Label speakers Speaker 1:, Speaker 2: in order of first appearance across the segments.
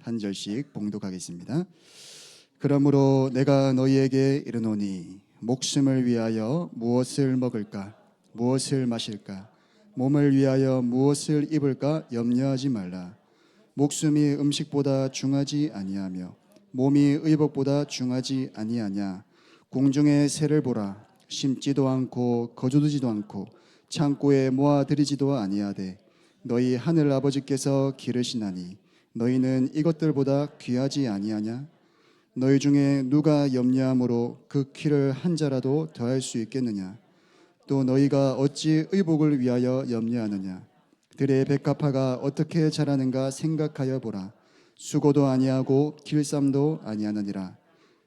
Speaker 1: 한 절씩 봉독하겠습니다. 그러므로 내가 너희에게 이르노니 목숨을 위하여 무엇을 먹을까 무엇을 마실까 몸을 위하여 무엇을 입을까 염려하지 말라. 목숨이 음식보다 중하지 아니하며 몸이 의복보다 중하지 아니하냐. 공중의 새를 보라. 심지도 않고 거두지도 않고 창고에 모아들이지도 아니하되 너희 하늘 아버지께서 기르시나니 너희는 이것들보다 귀하지 아니하냐. 너희 중에 누가 염려함으로 그 키를 한 자라도 더할 수 있겠느냐. 또 너희가 어찌 의복을 위하여 염려하느냐. 들의 백합화가 어떻게 자라는가 생각하여 보라. 수고도 아니하고 길쌈도 아니하느니라.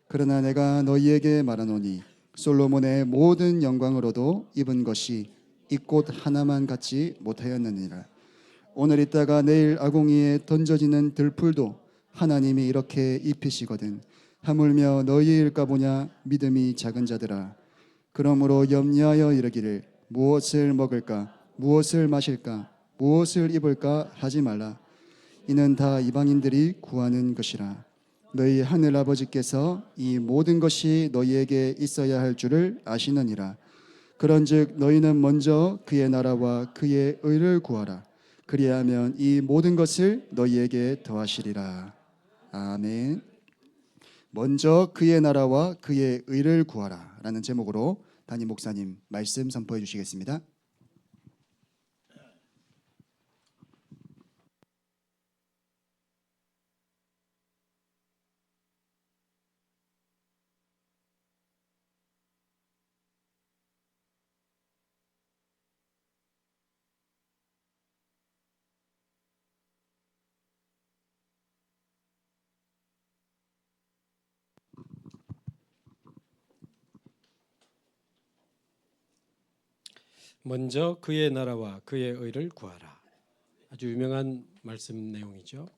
Speaker 1: 그러나 내가 너희에게 말하노니 솔로몬의 모든 영광으로도 입은 것이 이 꽃 하나만 같지 못하였느니라. 오늘 있다가 내일 아궁이에 던져지는 들풀도 하나님이 이렇게 입히시거든 하물며 너희일까 보냐. 믿음이 작은 자들아. 그러므로 염려하여 이르기를 무엇을 먹을까 무엇을 마실까 무엇을 입을까 하지 말라. 이는 다 이방인들이 구하는 것이라. 너희 하늘 아버지께서 이 모든 것이 너희에게 있어야 할 줄을 아시느니라. 그런즉 너희는 먼저 그의 나라와 그의 의를 구하라. 그리하면 이 모든 것을 너희에게 더하시리라. 아멘. 먼저 그의 나라와 그의 의를 구하라 라는 제목으로 담임 목사님 말씀 선포해 주시겠습니다.
Speaker 2: 먼저 그의 나라와 그의 의를 구하라. 아주 유명한 말씀 내용이죠.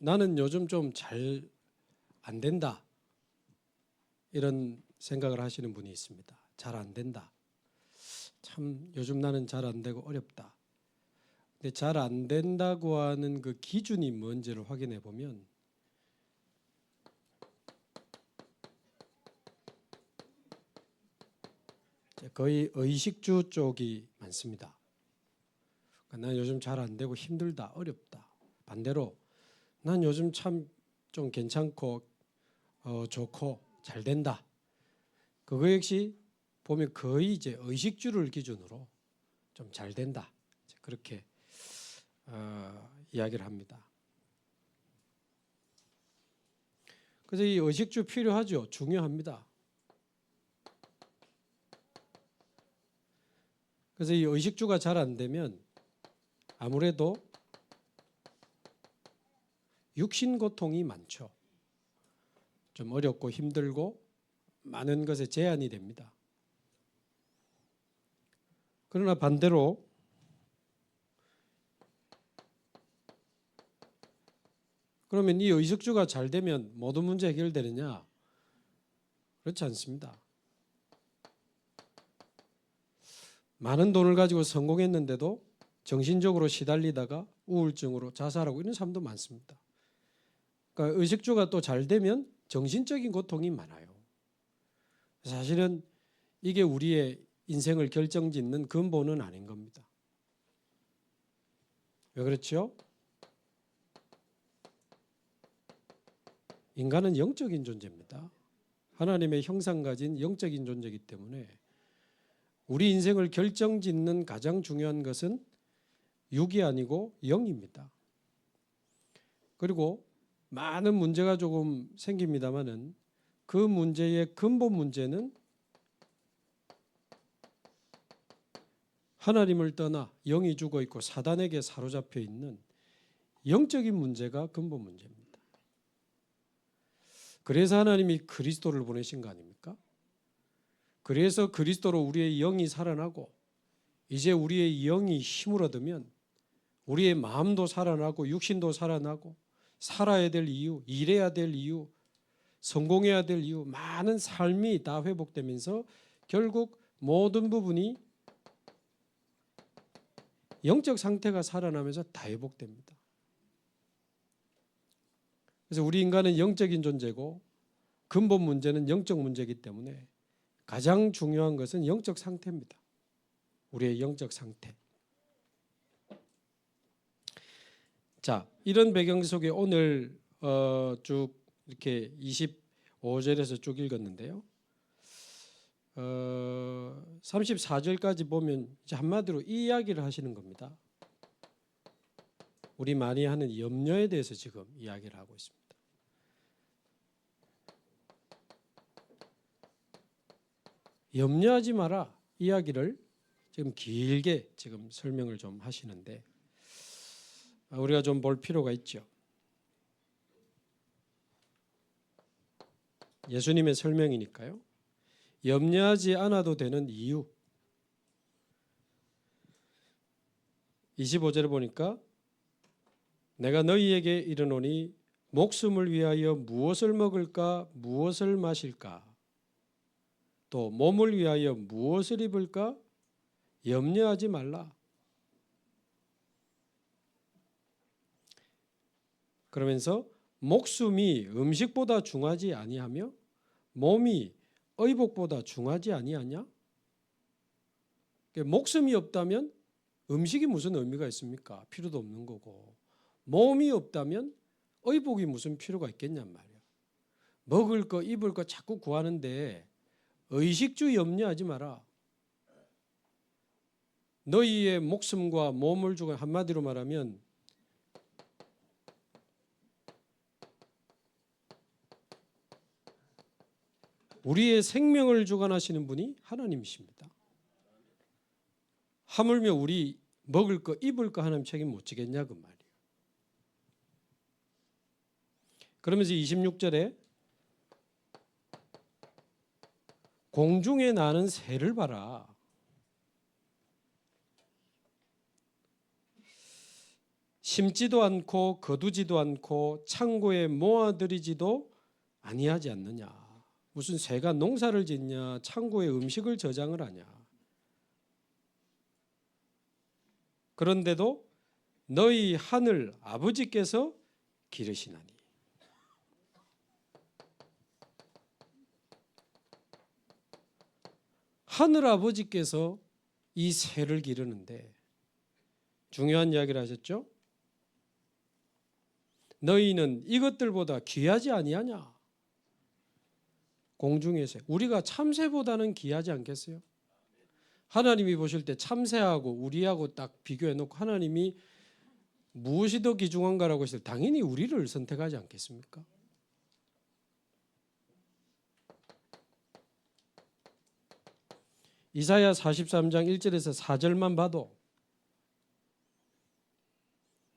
Speaker 2: 나는 요즘 좀 잘 안 된다 이런 생각을 하시는 분이 있습니다. 잘 안 된다. 참 요즘 나는 잘 안 되고 어렵다. 근데 잘 안 된다고 하는 그 기준이 뭔지를 확인해 보면 거의 의식주 쪽이 많습니다. 그러니까 난 요즘 잘 안 되고 힘들다, 어렵다. 반대로 난 요즘 참 좀 괜찮고 좋고 잘 된다. 그거 역시 보면 거의 이제 의식주를 기준으로 좀 잘 된다. 그렇게 이야기를 합니다. 그래서 이 의식주 필요하죠. 중요합니다. 그래서 이 의식주가 잘 안 되면 아무래도 육신 고통이 많죠. 좀 어렵고 힘들고 많은 것에 제한이 됩니다. 그러나 반대로 그러면 이 의식주가 잘 되면 모든 문제 해결되느냐? 그렇지 않습니다. 많은 돈을 가지고 성공했는데도 정신적으로 시달리다가 우울증으로 자살하고 이런 사람도 많습니다. 그러니까 의식주가 또 잘 되면 정신적인 고통이 많아요. 사실은 이게 우리의 인생을 결정짓는 근본은 아닌 겁니다. 왜 그렇죠? 인간은 영적인 존재입니다. 하나님의 형상 가진 영적인 존재이기 때문에 우리 인생을 결정짓는 가장 중요한 것은 육이 아니고 영입니다. 그리고 많은 문제가 조금 생깁니다마는 그 문제의 근본 문제는 하나님을 떠나 영이 죽어 있고 사단에게 사로잡혀 있는 영적인 문제가 근본 문제입니다. 그래서 하나님이 그리스도를 보내신 거 아닙니까? 그래서 그리스도로 우리의 영이 살아나고 이제 우리의 영이 힘을 얻으면 우리의 마음도 살아나고 육신도 살아나고 살아야 될 이유, 일해야 될 이유, 성공해야 될 이유, 많은 삶이 다 회복되면서 결국 모든 부분이 영적 상태가 살아나면서 다 회복됩니다. 그래서 우리 인간은 영적인 존재고 근본 문제는 영적 문제이기 때문에 가장 중요한 것은 영적 상태입니다. 우리의 영적 상태. 자, 이런 배경 속에 오늘 쭉 이렇게 25절에서 쭉 읽었는데요. 34절까지 보면 이제 한마디로 이 이야기를 하시는 겁니다. 우리 많이 하는 염려에 대해서 지금 이야기를 하고 있습니다. 염려하지 마라 이야기를 지금 길게 지금 설명을 좀 하시는데 우리가 좀 볼 필요가 있죠. 예수님의 설명이니까요. 염려하지 않아도 되는 이유. 25절에 보니까 내가 너희에게 이르노니 목숨을 위하여 무엇을 먹을까 무엇을 마실까 또 몸을 위하여 무엇을 입을까 염려하지 말라. 그러면서 목숨이 음식보다 중하지 아니하며 몸이 의복보다 중하지 아니하냐? 목숨이 없다면 음식이 무슨 의미가 있습니까? 필요도 없는 거고 몸이 없다면 의복이 무슨 필요가 있겠냔 말이야. 먹을 거 입을 거 자꾸 구하는데 의식주 염려하지 마라. 너희의 목숨과 몸을 주고 한마디로 말하면 우리의 생명을 주관하시는 분이 하나님이십니다. 하물며 우리 먹을 거 입을 거 하나님 책임 못 지겠냐 그 말이에요. 그러면서 26절에 공중에 나는 새를 봐라. 심지도 않고 거두지도 않고 창고에 모아들이지도 아니하지 않느냐. 무슨 새가 농사를 짓냐 창고에 음식을 저장을 하냐. 그런데도 너희 하늘 아버지께서 기르시나니. 하늘 아버지께서 이 새를 기르는데 중요한 이야기를 하셨죠. 너희는 이것들보다 귀하지 아니하냐. 공중의 새. 우리가 참새보다는 귀하지 않겠어요? 하나님이 보실 때 참새하고 우리하고 딱 비교해 놓고 하나님이 무엇이 더 귀중한가라고 했을 때 당연히 우리를 선택하지 않겠습니까? 이사야 43장 1절에서 4절만 봐도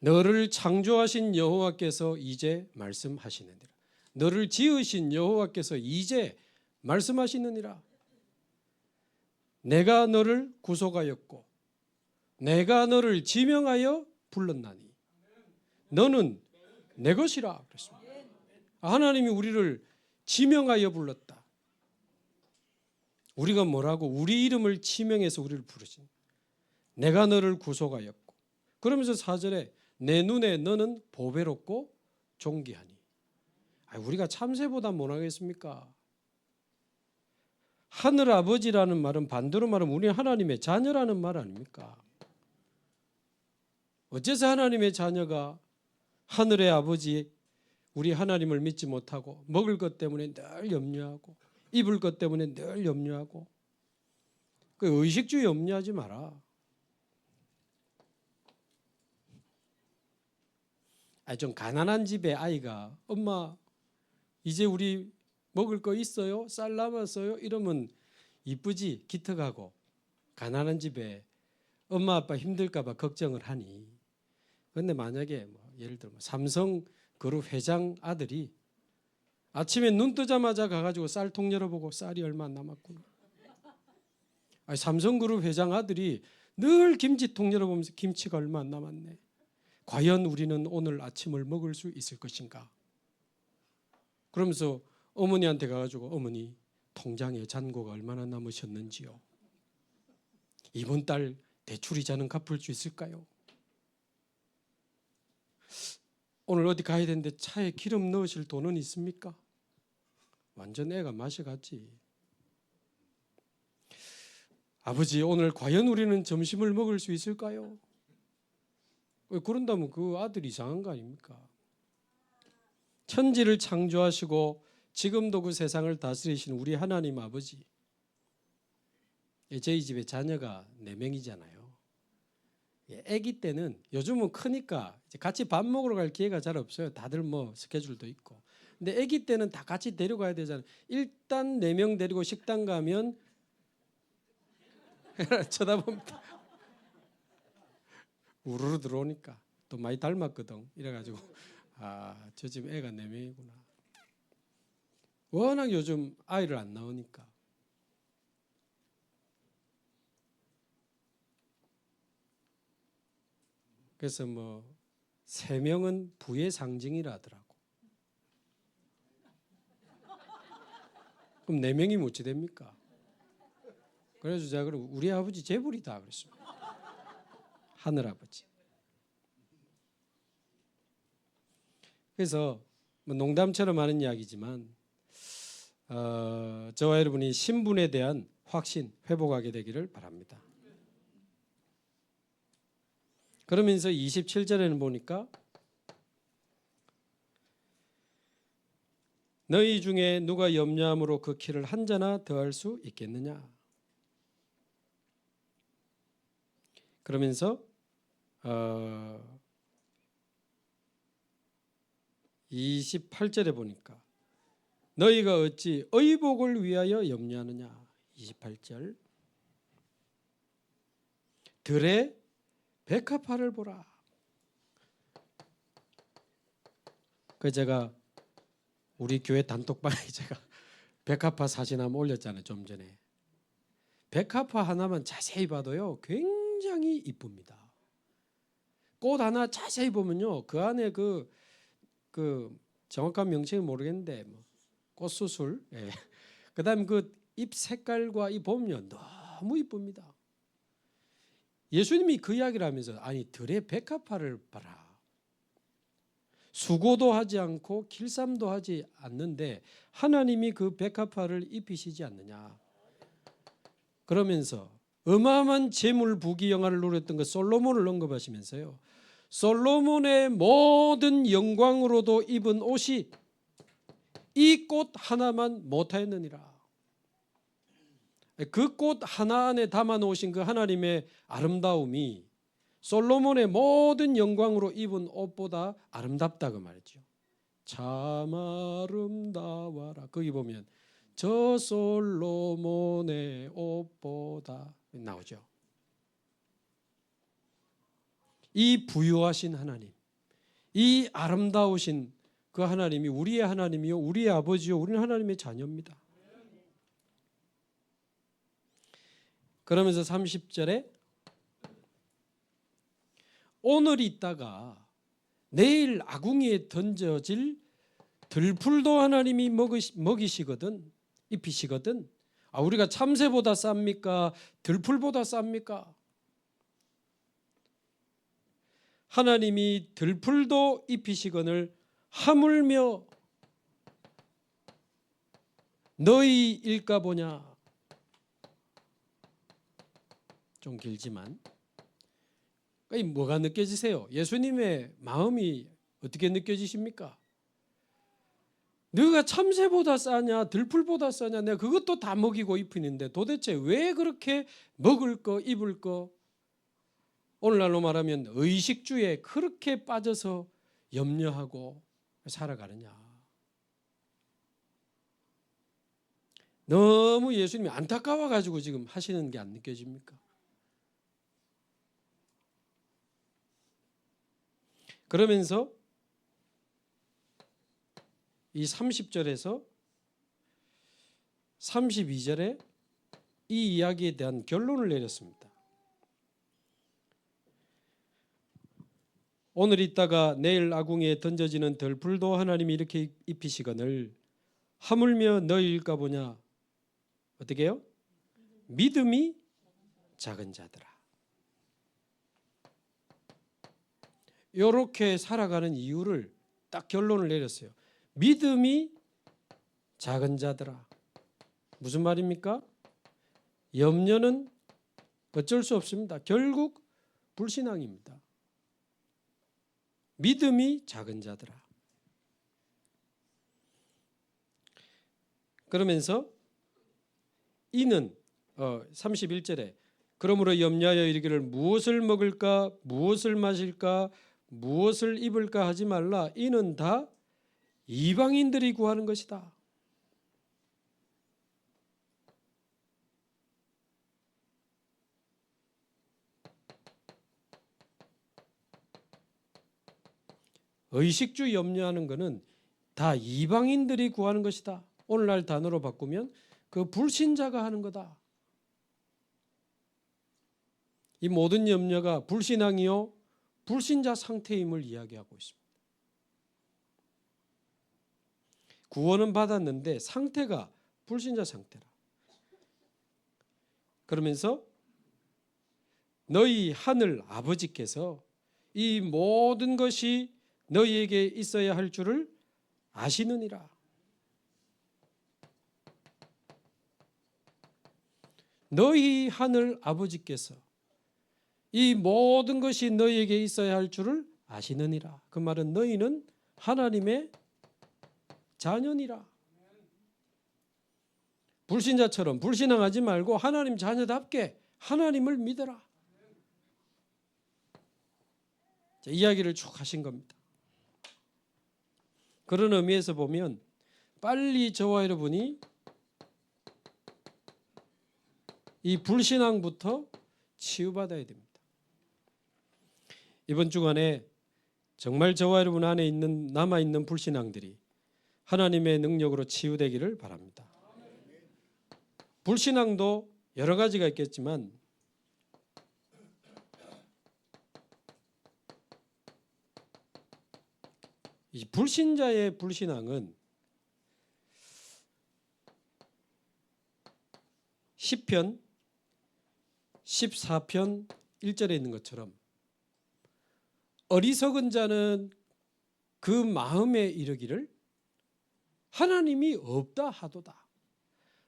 Speaker 2: 너를 창조하신 여호와께서 이제 말씀하시느니라. 너를 지으신 여호와께서 이제 말씀하시느니라. 내가 너를 구속하였고 내가 너를 지명하여 불렀나니 너는 내 것이라 그랬습니다. 하나님이 우리를 지명하여 불렀다. 우리가 뭐라고 우리 이름을 지명해서 우리를 부르신 내가 너를 구속하였고 그러면서 4절에 내 눈에 너는 보배롭고 존귀하니. 우리가 참새보다 못하겠습니까? 하늘 아버지라는 말은 반대로 말하면 우리 하나님의 자녀라는 말 아닙니까? 어째서 하나님의 자녀가 하늘의 아버지 우리 하나님을 믿지 못하고 먹을 것 때문에 늘 염려하고 입을 것 때문에 늘 염려하고 그 의식주의 염려하지 마라. 좀 가난한 집의 아이가 엄마 이제 우리 먹을 거 있어요? 쌀 남았어요? 이러면 이쁘지 기특하고 가난한 집에 엄마 아빠 힘들까 봐 걱정을 하니. 그런데 만약에 예를 들어 삼성그룹 회장 아들이 아침에 눈 뜨자마자 가가지고 쌀통 열어보고 쌀이 얼마 안 남았구나. 삼성그룹 회장 아들이 늘 김치통 열어보면서 김치가 얼마 안 남았네. 과연 우리는 오늘 아침을 먹을 수 있을 것인가? 그러면서 어머니한테 가가지고 어머니 통장에 잔고가 얼마나 남으셨는지요? 이번 달 대출이자는 갚을 수 있을까요? 오늘 어디 가야 되는데 차에 기름 넣으실 돈은 있습니까? 완전 애가 마셔갔지. 아버지 오늘 과연 우리는 점심을 먹을 수 있을까요? 그런다면 그 아들 이상한 거 아닙니까? 천지를 창조하시고 지금도 그 세상을 다스리시는 우리 하나님 아버지. 저희 집에 자녀가 4명이잖아요. 아기 때는 요즘은 크니까 같이 밥 먹으러 갈 기회가 잘 없어요. 다들 뭐 스케줄도 있고. 근데 아기 때는 다 같이 데려가야 되잖아요. 일단 4명 데리고 식당 가면 쳐다봅니다. 우르르 들어오니까 또 많이 닮았거든. 이래가지고 저 집 애가 4명이구나. 워낙 요즘 아이를 안 낳으니까. 그래서 뭐 3명은 부의 상징이라 하더라고. 그럼 4명이면 어찌 됩니까? 그래서 제가 그럼 우리 아버지 재벌이다 그랬습니다. 하늘아버지. 그래서 뭐 농담처럼 하는 이야기지만 저와 여러분이 신분에 대한 확신 회복하게 되기를 바랍니다. 그러면서 27절에는 보니까 너희 중에 누가 염려함으로 그 키를 한 자나 더할 수 있겠느냐. 그러면서 28절에 보니까 너희가 어찌 의복을 위하여 염려하느냐. 28절 들의 백합화를 보라. 그 제가 우리 교회 단톡방에 제가 백합화 사진 한번 올렸잖아요. 좀 전에. 백합화 하나만 자세히 봐도요. 굉장히 이쁩니다. 꽃 하나 자세히 보면요. 그 안에 그 정확한 명칭은 모르겠는데 뭐 꽃수술. 예. 그다음 그 잎 색깔과 이 보면요. 너무 이쁩니다. 예수님이 그 이야기를 하면서 아니 들의 백합화를 봐라. 수고도 하지 않고 길쌈도 하지 않는데 하나님이 그 백합화를 입히시지 않느냐. 그러면서 어마어마한 재물 부귀 영화를 누렸던 그 솔로몬을 언급하시면서요. 솔로몬의 모든 영광으로도 입은 옷이 이 꽃 하나만 못하였느니라. 그 꽃 하나 안에 담아 놓으신 그 하나님의 아름다움이 솔로몬의 모든 영광으로 입은 옷보다 아름답다 그 말이죠. 참 아름다워라. 거기 보면 저 솔로몬의 옷보다 나오죠. 이 부유하신 하나님, 이 아름다우신 그 하나님이 우리의 하나님이요, 우리의 아버지요, 우리는 하나님의 자녀입니다. 그러면서 30절에 오늘 있다가 내일 아궁이에 던져질 들풀도 하나님이 먹이시거든, 입히시거든. 우리가 참새보다 쌉니까? 들풀보다 쌉니까? 하나님이 들풀도 입히시거늘 하물며 너희 일까 보냐. 좀 길지만 뭐가 느껴지세요? 예수님의 마음이 어떻게 느껴지십니까? 너가 참새보다 싸냐 들풀보다 싸냐 내가 그것도 다 먹이고 입히는데 도대체 왜 그렇게 먹을 거 입을 거 오늘날로 말하면 의식주에 그렇게 빠져서 염려하고 살아가느냐. 너무 예수님이 안타까워가지고 지금 하시는 게 안 느껴집니까? 그러면서 이 30절에서 32절에 이 이야기에 대한 결론을 내렸습니다. 오늘 있다가 내일 아궁이에 던져지는 덜풀도 하나님이 이렇게 입히시거늘 하물며 너희일까 보냐. 어떻게 해요? 믿음이 작은 자들아. 이렇게 살아가는 이유를 딱 결론을 내렸어요. 믿음이 작은 자들아. 무슨 말입니까? 염려는 어쩔 수 없습니다. 결국 불신앙입니다. 믿음이 작은 자들아. 그러면서 이는 31절에 그러므로 염려하여 이르기를 무엇을 먹을까 무엇을 마실까 무엇을 입을까 하지 말라. 이는 다 이방인들이 구하는 것이다. 의식주 염려하는 것은 다 이방인들이 구하는 것이다. 오늘날 단어로 바꾸면 그 불신자가 하는 거다. 이 모든 염려가 불신앙이요 불신자 상태임을 이야기하고 있습니다. 구원은 받았는데 상태가 불신자 상태라. 그러면서 너희 하늘 아버지께서 이 모든 것이 너희에게 있어야 할 줄을 아시느니라. 너희 하늘 아버지께서 이 모든 것이 너희에게 있어야 할 줄을 아시느니라. 그 말은 너희는 하나님의 자녀니라. 불신자처럼 불신앙하지 말고 하나님 자녀답게 하나님을 믿어라. 자, 이야기를 쭉 하신 겁니다. 그런 의미에서 보면 빨리 저와 여러분이 이 불신앙부터 치유받아야 됩니다. 이번 주간에 정말 저와 여러분 안에 있는 남아있는 불신앙들이 하나님의 능력으로 치유되기를 바랍니다. 불신앙도 여러 가지가 있겠지만 이 불신자의 불신앙은 시편 14편 1절에 있는 것처럼 어리석은 자는 그 마음에 이르기를 하나님이 없다 하도다.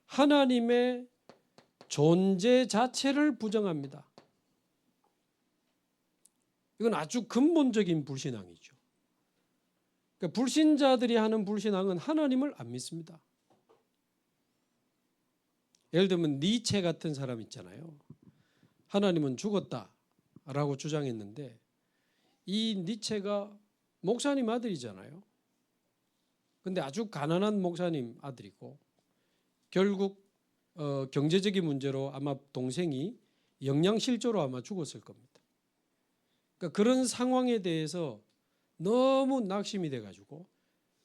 Speaker 2: 하나님의 존재 자체를 부정합니다. 이건 아주 근본적인 불신앙이죠. 그러니까 불신자들이 하는 불신앙은 하나님을 안 믿습니다. 예를 들면 니체 같은 사람 있잖아요. 하나님은 죽었다라고 주장했는데 이 니체가 목사님 아들이잖아요. 근데 아주 가난한 목사님 아들이고 결국 경제적인 문제로 아마 동생이 영양실조로 아마 죽었을 겁니다. 그러니까 그런 상황에 대해서 너무 낙심이 돼가지고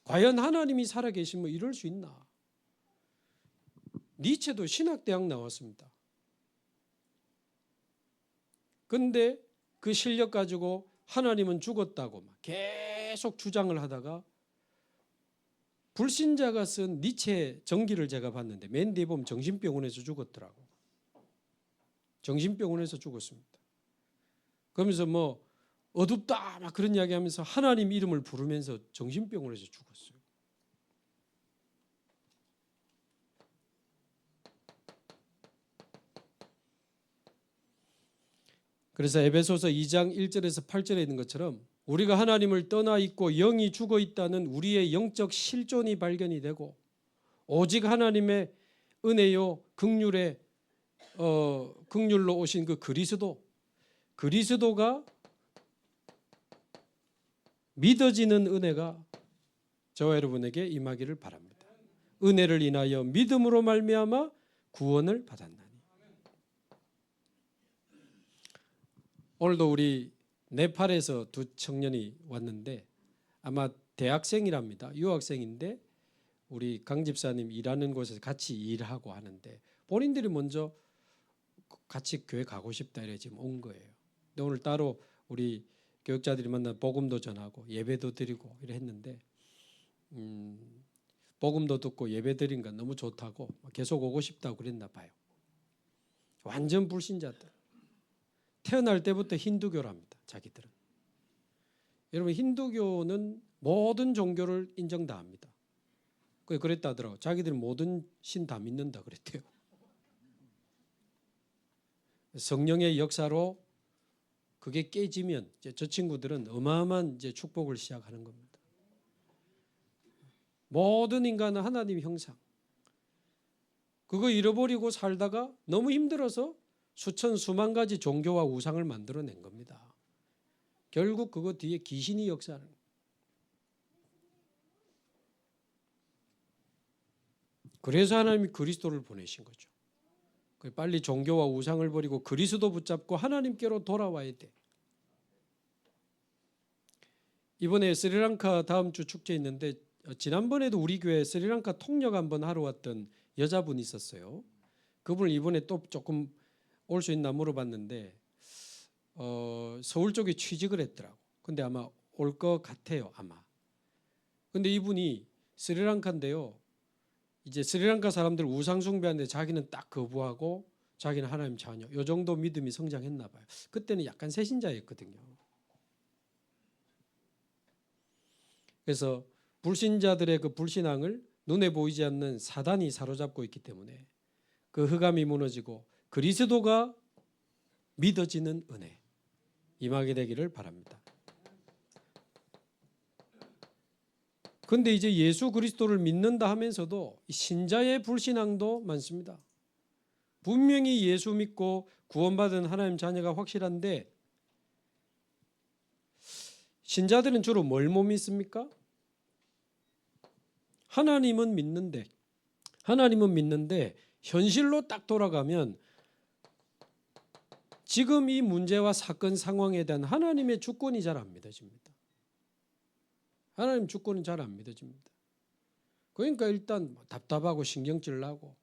Speaker 2: 과연 하나님이 살아계시면 이럴 수 있나? 니체도 신학대학 나왔습니다. 근데 그 실력 가지고 하나님은 죽었다고 막 계속 주장을 하다가 불신자가 쓴 니체 전기를 제가 봤는데 맨 뒤에 보면 정신병원에서 죽었더라고. 정신병원에서 죽었습니다. 그러면서 뭐 어둡다 막 그런 이야기하면서 하나님 이름을 부르면서 정신병원에서 죽었어요. 그래서 에베소서 2장 1절에서 8절에 있는 것처럼 우리가 하나님을 떠나 있고 영이 죽어 있다는 우리의 영적 실존이 발견이 되고 오직 하나님의 은혜요 긍휼에 긍휼로 오신 그 그리스도가 믿어지는 은혜가 저와 여러분에게 임하기를 바랍니다. 은혜를 인하여 믿음으로 말미암아 구원을 받았나니. 오늘도 우리 네팔에서 두 청년이 왔는데 아마 대학생이랍니다. 유학생인데 우리 강 집사님 일하는 곳에서 같이 일하고 하는데 본인들이 먼저 같이 교회 가고 싶다 이래 지금 온 거예요. 근데 오늘 따로 우리 교육자들이 만나 복음도 전하고 예배도 드리고 이래 했는데 복음도 듣고 예배 드린 건 너무 좋다고 계속 오고 싶다고 그랬나 봐요. 완전 불신자들. 태어날 때부터 힌두교랍니다. 자기들은. 여러분 힌두교는 모든 종교를 인정 다 합니다. 그랬다 하더라고요. 자기들은 모든 신 다 믿는다 그랬대요. 성령의 역사로 그게 깨지면 이제 저 친구들은 어마어마한 이제 축복을 시작하는 겁니다. 모든 인간은 하나님의 형상. 그거 잃어버리고 살다가 너무 힘들어서 수천 수만 가지 종교와 우상을 만들어낸 겁니다. 결국 그거 뒤에 귀신이 역사하는 거예요. 그래서 하나님이 그리스도를 보내신 거죠. 빨리 종교와 우상을 버리고 그리스도 붙잡고 하나님께로 돌아와야 돼. 이번에 스리랑카 다음 주 축제 있는데 지난번에도 우리 교회 스리랑카 통역 한번 하러 왔던 여자분이 있었어요. 그분을 이번에 또 조금 올 수 있나 물어봤는데 서울 쪽에 취직을 했더라고. 근데 아마 올 것 같아요, 아마. 근데 이분이 스리랑카인데요. 이제 스리랑카 사람들 우상 숭배하는데 자기는 딱 거부하고 자기는 하나님 자녀. 요 정도 믿음이 성장했나 봐요. 그때는 약간 새신자였거든요. 그래서 불신자들의 그 불신앙을 눈에 보이지 않는 사단이 사로잡고 있기 때문에 그 흑암이 무너지고 그리스도가 믿어지는 은혜 임하게 되기를 바랍니다. 그런데 이제 예수 그리스도를 믿는다 하면서도 신자의 불신앙도 많습니다. 분명히 예수 믿고 구원받은 하나님 자녀가 확실한데 신자들은 주로 뭘 못 믿습니까? 하나님은 믿는데 현실로 딱 돌아가면 지금 이 문제와 사건 상황에 대한 하나님의 주권이 잘 안 믿어집니다. 하나님 주권은 잘 안 믿어집니다. 그러니까 일단 답답하고 신경질 나고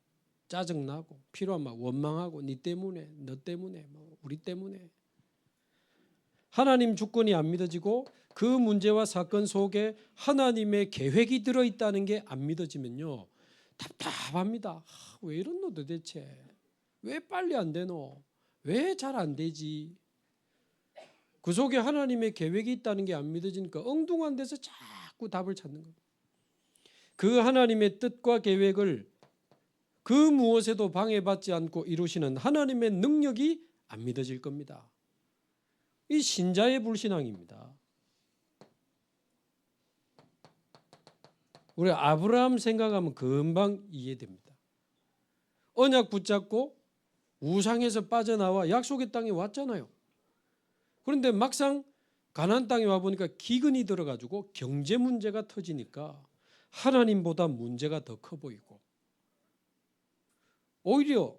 Speaker 2: 짜증 나고 필요하면 원망하고 니 때문에 너 때문에 우리 때문에 하나님 주권이 안 믿어지고 그 문제와 사건 속에 하나님의 계획이 들어있다는 게 안 믿어지면요 답답합니다. 왜 이러노 도대체 왜 빨리 안 되노 왜 잘 안 되지 그 속에 하나님의 계획이 있다는 게 안 믿어지니까 엉뚱한 데서 자꾸 답을 찾는 겁니다. 그 하나님의 뜻과 계획을 그 무엇에도 방해받지 않고 이루시는 하나님의 능력이 안 믿어질 겁니다. 이 신자의 불신앙입니다. 우리 아브라함 생각하면 금방 이해됩니다. 언약 붙잡고 우상에서 빠져나와 약속의 땅에 왔잖아요. 그런데 막상 가나안 땅에 와보니까 기근이 들어가지고 경제 문제가 터지니까 하나님보다 문제가 더 커 보이고 오히려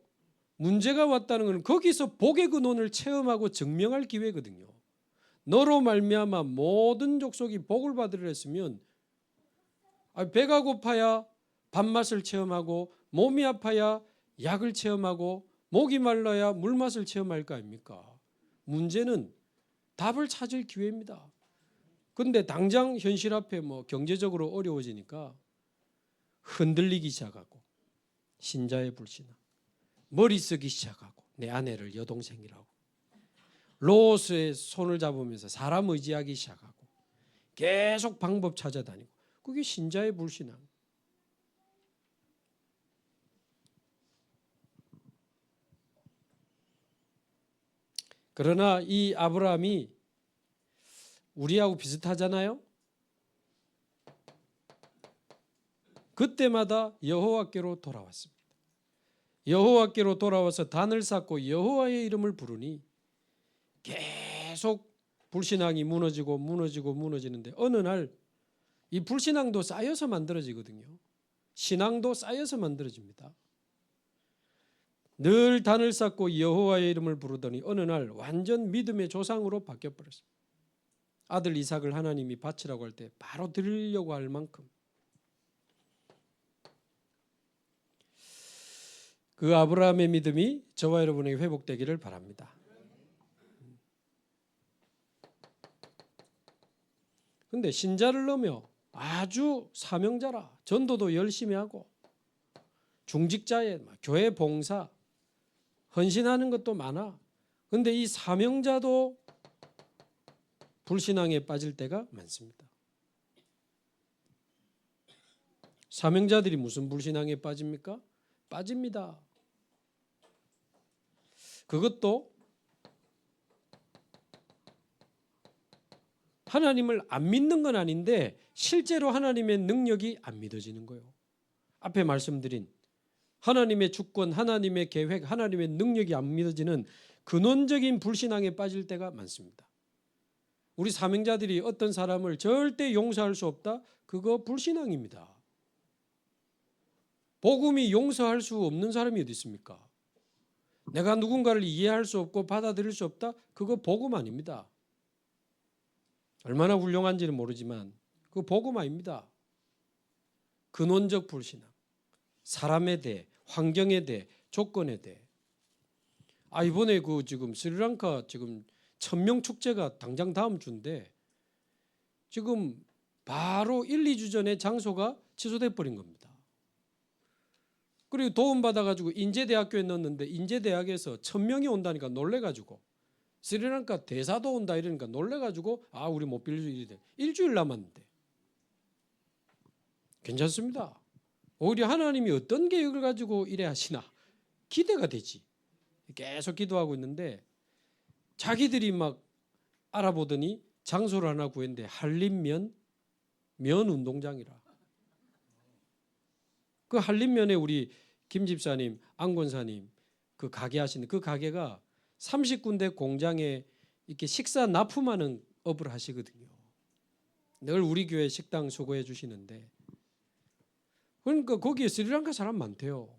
Speaker 2: 문제가 왔다는 것은 거기서 복의 근원을 체험하고 증명할 기회거든요. 너로 말미암아 모든 족속이 복을 받으려 했으면 배가 고파야 밥맛을 체험하고 몸이 아파야 약을 체험하고 목이 말라야 물맛을 체험할 거 아닙니까? 문제는 답을 찾을 기회입니다. 그런데 당장 현실 앞에 경제적으로 어려워지니까 흔들리기 시작하고 신자의 불신앙 머리 쓰기 시작하고 내 아내를 여동생이라고 로스의 손을 잡으면서 사람 의지하기 시작하고 계속 방법 찾아다니고 그게 신자의 불신앙. 그러나 이 아브라함이 우리하고 비슷하잖아요. 그때마다 여호와께로 돌아왔습니다. 여호와께로 돌아와서 단을 쌓고 여호와의 이름을 부르니 계속 불신앙이 무너지는데 어느 날 이 불신앙도 쌓여서 만들어지거든요. 신앙도 쌓여서 만들어집니다. 늘 단을 쌓고 여호와의 이름을 부르더니 어느 날 완전 믿음의 조상으로 바뀌어버렸습니다. 아들 이삭을 하나님이 바치라고 할 때 바로 드리려고 할 만큼 그 아브라함의 믿음이 저와 여러분에게 회복되기를 바랍니다. 근데 신자를 넣으며 아주 사명자라. 전도도 열심히 하고 중직자에 교회 봉사 헌신하는 것도 많아. 근데 이 사명자도 불신앙에 빠질 때가 많습니다. 사명자들이 무슨 불신앙에 빠집니까? 빠집니다. 그것도 하나님을 안 믿는 건 아닌데 실제로 하나님의 능력이 안 믿어지는 거예요. 앞에 말씀드린 하나님의 주권, 하나님의 계획, 하나님의 능력이 안 믿어지는 근원적인 불신앙에 빠질 때가 많습니다. 우리 사명자들이 어떤 사람을 절대 용서할 수 없다? 그거 불신앙입니다. 복음이 용서할 수 없는 사람이 어디 있습니까? 내가 누군가를 이해할 수 없고 받아들일 수 없다? 그거 복음 아닙니다. 얼마나 훌륭한지는 모르지만 그거 복음 아닙니다. 근원적 불신앙. 사람에 대해, 환경에 대해, 조건에 대해. 이번에 그 지금 스리랑카 지금 1000명 축제가 당장 다음 주인데 지금 바로 1, 2주 전에 장소가 취소돼 버린 겁니다. 그리고 도움받아가지고 인제대학교에 넣었는데 인제대학에서 1000명이 온다니까 놀래가지고 스리랑카 대사도 온다 이러니까 놀래가지고 우리 못 빌려줘 이래. 일주일 남았는데 괜찮습니다. 오히려 하나님이 어떤 계획을 가지고 이래 하시나 기대가 되지. 계속 기도하고 있는데 자기들이 막 알아보더니 장소를 하나 구했는데 한림면 면 운동장이라. 그 한림면에 우리 김 집사님, 안 권사님 그 가게 하시는 그 가게가 30군데 공장에 이렇게 식사 납품하는 업을 하시거든요. 늘 우리 교회 식당 수고해 주시는데 그러니까 거기에 스리랑카 사람 많대요.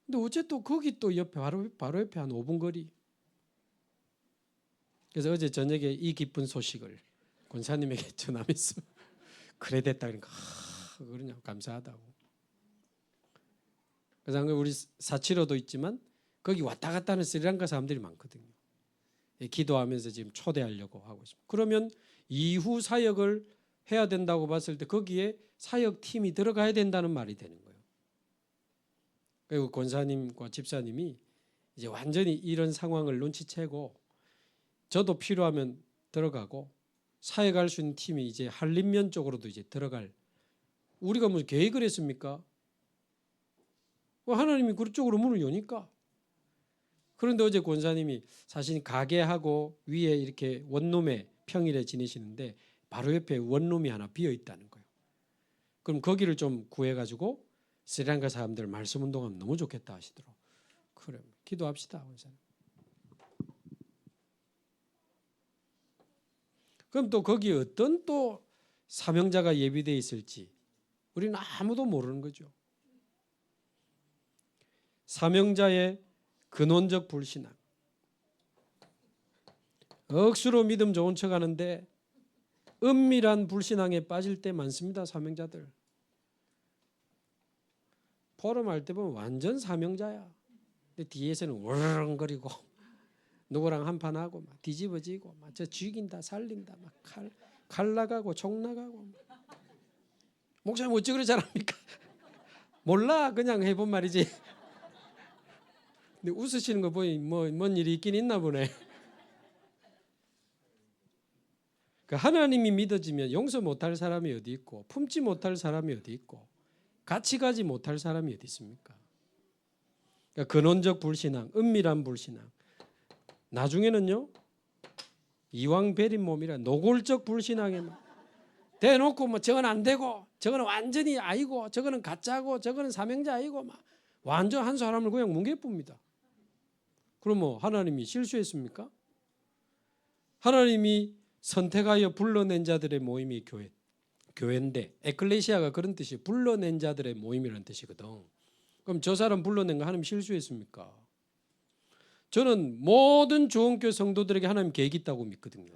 Speaker 2: 근데 어째 또 거기 또 옆에 바로 옆에 한 5분 거리. 그래서 어제 저녁에 이 기쁜 소식을 권사님에게 전하면서 그래 됐다 그러니까 그러냐 감사하다고. 그래서 우리 사치로도 있지만 거기 왔다 갔다 하는 스리랑카 사람들이 많거든요. 기도하면서 지금 초대하려고 하고 있습니다. 그러면 이후 사역을 해야 된다고 봤을 때 거기에 사역팀이 들어가야 된다는 말이 되는 거예요. 그리고 권사님과 집사님이 이제 완전히 이런 상황을 눈치채고 저도 필요하면 들어가고 사역할 수 있는 팀이 이제 한림면 쪽으로도 이제 들어갈. 우리가 무슨 계획을 했습니까? 하나님이 그쪽으로 문을 여니까. 그런데 어제 권사님이 사실 가게하고 위에 이렇게 원룸에 평일에 지내시는데 바로 옆에 원룸이 하나 비어 있다는 거예요. 그럼 거기를 좀 구해가지고 스리랑카 사람들 말씀 운동하면 너무 좋겠다 하시더라고요. 그래, 기도합시다. 권사님. 그럼 또 거기에 어떤 또 사명자가 예비되어 있을지 우리는 아무도 모르는 거죠. 사명자의 근원적 불신앙. 억수로 믿음 좋은 척 하는데 은밀한 불신앙에 빠질 때 많습니다. 사명자들. 포럼할 때 보면 완전 사명자야. 근데 뒤에서는 월렁거리고 누구랑 한판 하고 막 뒤집어지고 막 저 죽인다 살린다 막 칼 나가고 총 나가고. 목사님 어찌 그래 잘합니까? 몰라 그냥 해본 말이지. 근데 웃으시는 거 보니 뭔 일이 있긴 있나 보네. 그 하나님이 믿어지면 용서 못할 사람이 어디 있고 품지 못할 사람이 어디 있고 같이 가지 못할 사람이 어디 있습니까? 그러니까 근원적 불신앙, 은밀한 불신앙. 나중에는요 이왕 베린 몸이라 노골적 불신앙에 대놓고 뭐 저건 안 되고 저거는 완전히 아니고 저거는 가짜고 저거는 사명자 아니고 막 완전 한 사람을 그냥 뭉개쁩니다. 그럼 뭐 하나님이 실수했습니까? 하나님이 선택하여 불러낸 자들의 모임이 교회인데 에클레시아가 그런 뜻이 불러낸 자들의 모임이라는 뜻이거든. 그럼 저 사람 불러낸 거 하나님 실수했습니까? 저는 모든 조은교 성도들에게 하나님 계획이 있다고 믿거든요.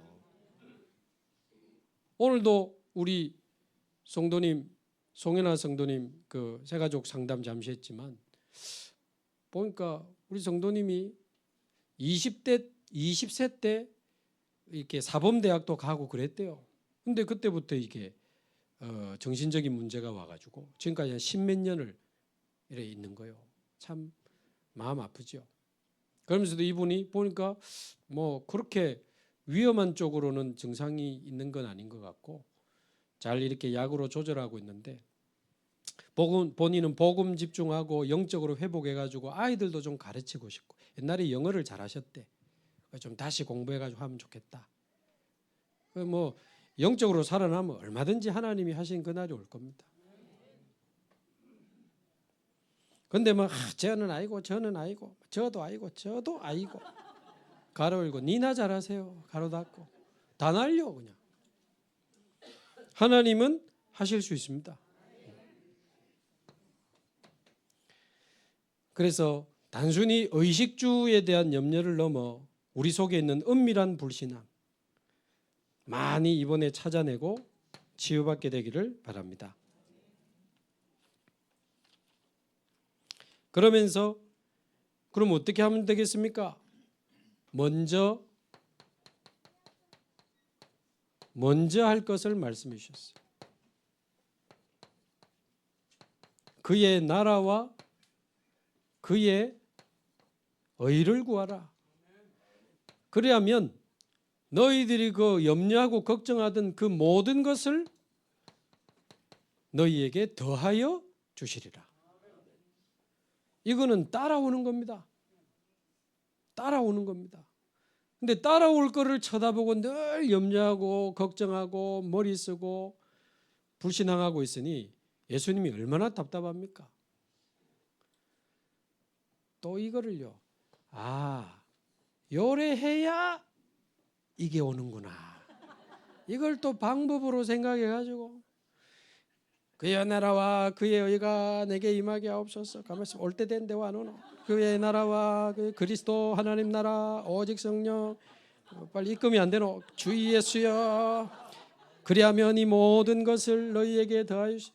Speaker 2: 오늘도 우리 성도님 송현아 성도님 그 새가족 상담 잠시 했지만 보니까 우리 성도님이 20세 때 이렇게 사범대학도 가고 그랬대요. 근데 그때부터 이게 정신적인 문제가 와가지고 지금까지 한 십몇 년을 이래 있는 거예요. 참 마음 아프죠. 그러면서도 이분이 보니까 뭐 그렇게 위험한 쪽으로는 증상이 있는 건 아닌 것 같고 잘 이렇게 약으로 조절하고 있는데 본인은 복음 집중하고 영적으로 회복해가지고 아이들도 좀 가르치고 싶고 옛날에 영어를 잘하셨대. 좀 다시 공부해가지고 하면 좋겠다. 뭐 영적으로 살아나면 얼마든지 하나님이 하신 그날이 올 겁니다. 근데 뭐 저는 아니고 저는 아니고 저도 아니고 저도 아니고 가로 열고 니나 잘하세요. 가로 닫고 다 날려 그냥. 하나님은 하실 수 있습니다. 그래서 단순히 의식주에 대한 염려를 넘어 우리 속에 있는 은밀한 불신앙 많이 이번에 찾아내고 치유받게 되기를 바랍니다. 그러면서 그럼 어떻게 하면 되겠습니까? 먼저 할 것을 말씀해 주셨어요. 그의 나라와 그의 의를 구하라. 그래야면 너희들이 그 염려하고 걱정하던 그 모든 것을 너희에게 더하여 주시리라. 이거는 따라오는 겁니다. 따라오는 겁니다. 근데 따라올 거를 쳐다보고 늘 염려하고 걱정하고 머리 쓰고 불신앙하고 있으니 예수님이 얼마나 답답합니까? 또 이거를요. 요래해야 이게 오는구나. 이걸 또 방법으로 생각해가지고 그의 나라와 그의 의가 내게 임하게 하옵소서. 가만있어. 올 때 된데 왜 안 오노? 그의 나라와 그 그리스도 하나님 나라 오직 성령 빨리 입금이 안 되노? 주 예수여. 그리하면 이 모든 것을 너희에게 더하여 주시.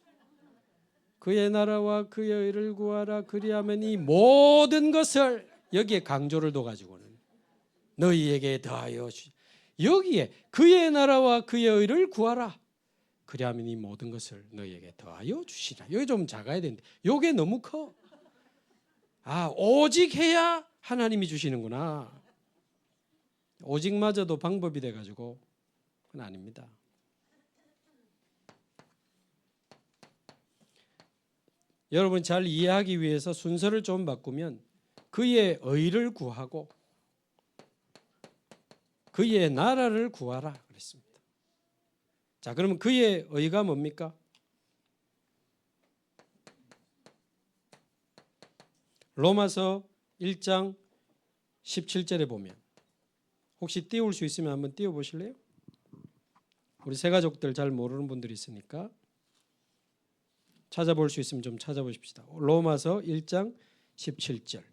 Speaker 2: 그의 나라와 그의 의를 구하라. 그리하면 이 모든 것을 여기에 강조를 둬가지고는 너희에게 더하여 주시. 여기에 그의 나라와 그의 의를 구하라. 그리하면 이 모든 것을 너희에게 더하여 주시라. 여기 좀 작아야 되는데 이게 너무 커. 오직 해야 하나님이 주시는구나. 오직마저도 방법이 돼가지고 그건 아닙니다. 여러분 잘 이해하기 위해서 순서를 좀 바꾸면 그의 의를 구하고 그의 나라를 구하라 그랬습니다. 자, 그러면 그의 의가 뭡니까? 로마서 1장 17절에 보면 혹시 띄울 수 있으면 한번 띄워 보실래요? 우리 새 가족들 잘 모르는 분들이 있으니까 찾아볼 수 있으면 좀 찾아보십시다. 로마서 1장 17절.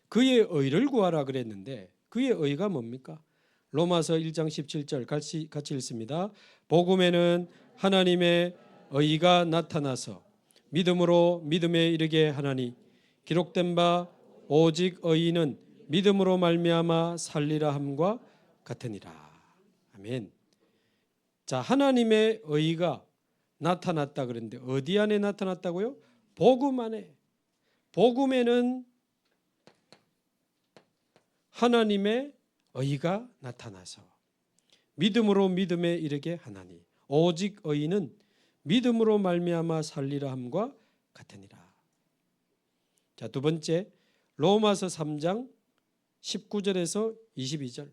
Speaker 2: 그의 의를 구하라 그랬는데 그의 의가 뭡니까? 로마서 1장 17절 같이 읽습니다. 복음에는 하나님의 의가 나타나서 믿음으로 믿음에 이르게 하나니 기록된 바 오직 의인은 믿음으로 말미암아 살리라 함과 같으니라. 아멘. 자, 하나님의 의가 나타났다 그랬는데 어디 안에 나타났다고요? 복음 안에. 복음에는 하나님의 의가 나타나서 믿음으로 믿음에 이르게 하나니 오직 의인은 믿음으로 말미암아 살리라 함과 같으니라. 자, 두 번째 로마서 3장 19절에서 22절.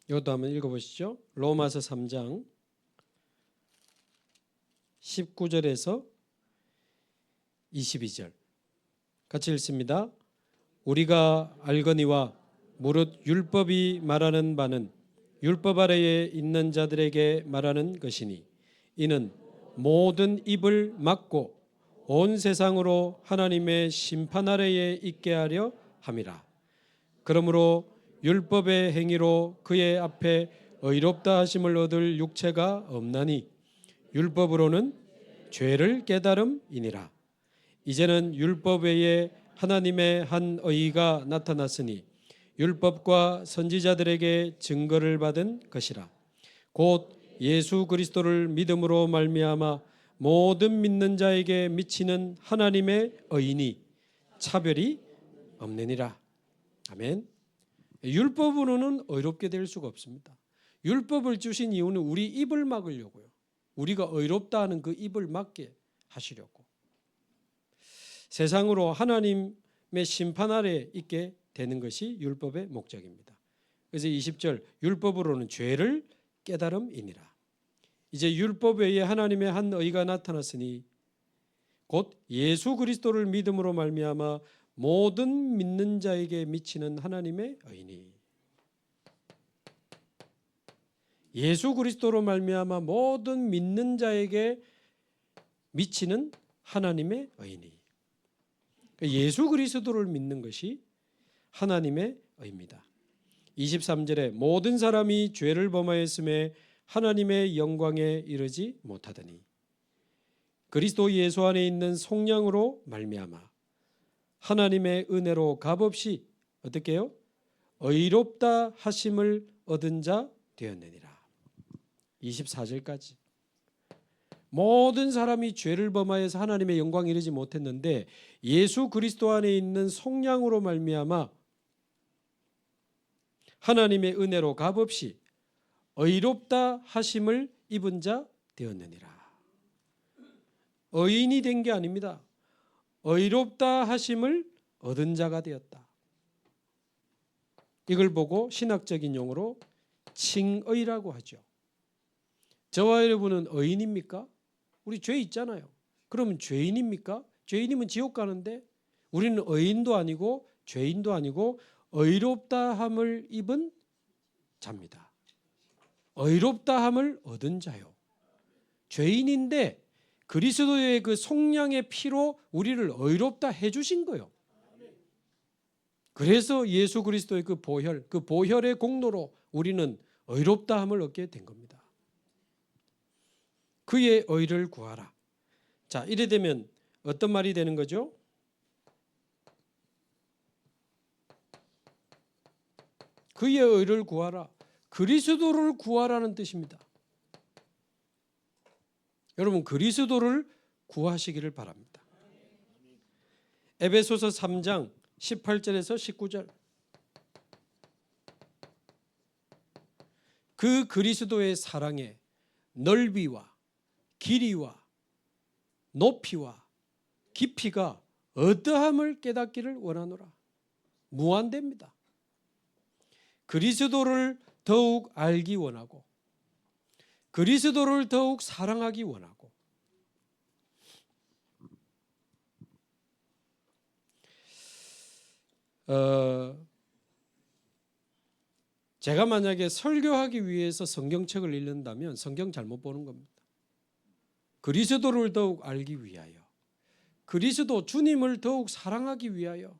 Speaker 2: 이것도 한번 읽어보시죠. 로마서 3장 19절에서 22절 같이 읽습니다. 우리가 알거니와 무릇 율법이 말하는 바는 율법 아래에 있는 자들에게 말하는 것이니 이는 모든 입을 막고 온 세상으로 하나님의 심판 아래에 있게 하려 함이라. 그러므로 율법의 행위로 그의 앞에 의롭다 하심을 얻을 육체가 없나니 율법으로는 죄를 깨달음이니라. 이제는 율법 외에 하나님의 한 의가 나타났으니 율법과 선지자들에게 증거를 받은 것이라. 곧 예수 그리스도를 믿음으로 말미암아 모든 믿는 자에게 미치는 하나님의 의인이 차별이 없느니라. 아멘. 율법으로는 의롭게 될 수가 없습니다. 율법을 주신 이유는 우리 입을 막으려고요. 우리가 의롭다 하는 그 입을 막게 하시려고. 세상으로 하나님의 심판 아래 있게 되는 것이 율법의 목적입니다. 그래서 20절 율법으로는 죄를 깨달음이니라. 이제 율법 외에 하나님의 한 의가 나타났으니 곧 예수 그리스도를 믿음으로 말미암아 모든 믿는 자에게 미치는 하나님의 의인이. 예수 그리스도로 말미암아 모든 믿는 자에게 미치는 하나님의 의인이. 예수 그리스도를 믿는 것이 하나님의 의입니다. 23절에 모든 사람이 죄를 범하였음에 하나님의 영광에 이르지 못하더니 그리스도 예수 안에 있는 속량으로 말미암아 하나님의 은혜로 값없이 어떻게 해요? 의롭다 하심을 얻은 자 되었느니라. 24절까지 모든 사람이 죄를 범하여서 하나님의 영광에 이르지 못했는데 예수 그리스도 안에 있는 속량으로 말미암아 하나님의 은혜로 값없이 의롭다 하심을 입은 자 되었느니라. 의인이 된 게 아닙니다. 의롭다 하심을 얻은 자가 되었다. 이걸 보고 신학적인 용어로 칭의라고 하죠. 저와 여러분은 의인입니까? 우리 죄 있잖아요. 그러면 죄인입니까? 죄인이면 지옥 가는데 우리는 의인도 아니고 죄인도 아니고 의롭다함을 입은 자입니다. 의롭다함을 얻은 자요. 죄인인데 그리스도의 그 속량의 피로 우리를 의롭다 해주신 거요. 그래서 예수 그리스도의 그 보혈의 공로로 우리는 의롭다함을 얻게 된 겁니다. 그의 의를 구하라. 자, 이래 되면 어떤 말이 되는 거죠? 그의 의를 구하라. 그리스도를 구하라는 뜻입니다. 여러분 그리스도를 구하시기를 바랍니다. 에베소서 3장 18절에서 19절 그 그리스도의 사랑의 넓이와 길이와 높이와 깊이가 어떠함을 깨닫기를 원하노라. 무한대입니다. 그리스도를 더욱 알기 원하고 그리스도를 더욱 사랑하기 원하고 제가 만약에 설교하기 위해서 성경책을 읽는다면 성경 잘못 보는 겁니다. 그리스도를 더욱 알기 위하여 그리스도 주님을 더욱 사랑하기 위하여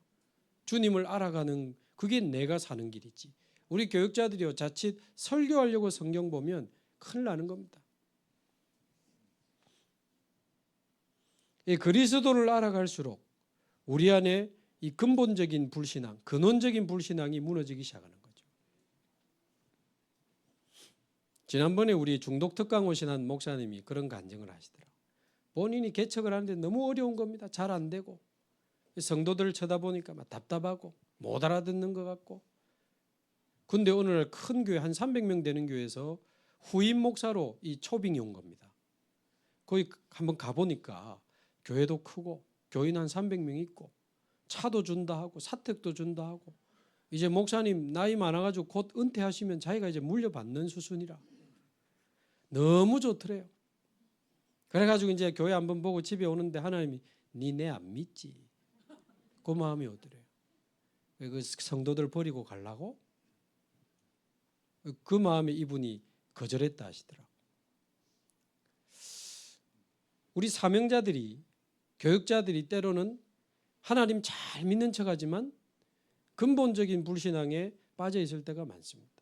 Speaker 2: 주님을 알아가는 그게 내가 사는 길이지. 우리 교육자들이요 자칫 설교하려고 성경 보면 큰일 나는 겁니다. 이 그리스도를 알아갈수록 우리 안에 이 근본적인 불신앙, 근원적인 불신앙이 무너지기 시작하는 거죠. 지난번에 우리 중독 특강 오신 한 목사님이 그런 간증을 하시더라고요. 본인이 개척을 하는데 너무 어려운 겁니다. 잘 안 되고 성도들을 쳐다보니까 막 답답하고 못 알아듣는 것 같고 근데 어느 날 큰 교회 한 300명 되는 교회에서 후임 목사로 이 초빙이 온 겁니다. 거기 한번 가보니까 교회도 크고 교인 한 300명 있고 차도 준다 하고 사택도 준다 하고 이제 목사님 나이 많아가지고 곧 은퇴하시면 자기가 이제 물려받는 수순이라 너무 좋더래요. 그래가지고 이제 교회 한번 보고 집에 오는데 하나님이 니네 안 믿지? 그 마음이 오더래요. 그 성도들 버리고 가려고? 그 마음에 이분이 거절했다 하시더라고요. 우리 사명자들이 교육자들이 때로는 하나님 잘 믿는 척하지만 근본적인 불신앙에 빠져 있을 때가 많습니다.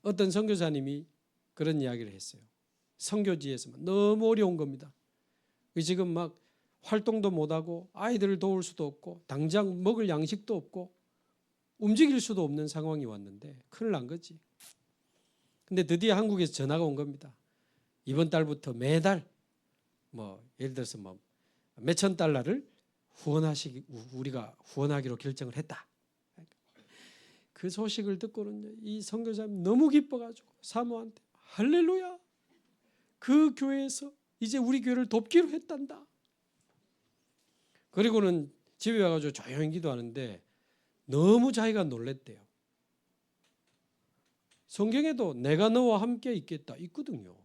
Speaker 2: 어떤 선교사님이 그런 이야기를 했어요. 선교지에서만 너무 어려운 겁니다. 지금 막 활동도 못하고 아이들을 도울 수도 없고 당장 먹을 양식도 없고 움직일 수도 없는 상황이 왔는데 큰일 난 거지. 근데 드디어 한국에서 전화가 온 겁니다. 이번 달부터 매달 뭐 예를 들어서 뭐 몇천 달러를 우리가 후원하기로 결정을 했다. 그 소식을 듣고는 이 선교사님 너무 기뻐가지고 사모한테 할렐루야, 그 교회에서 이제 우리 교회를 돕기로 했단다. 그리고는 집에 와가지고 조용히 기도하는데 너무 자기가 놀랬대요. 성경에도 내가 너와 함께 있겠다 있거든요.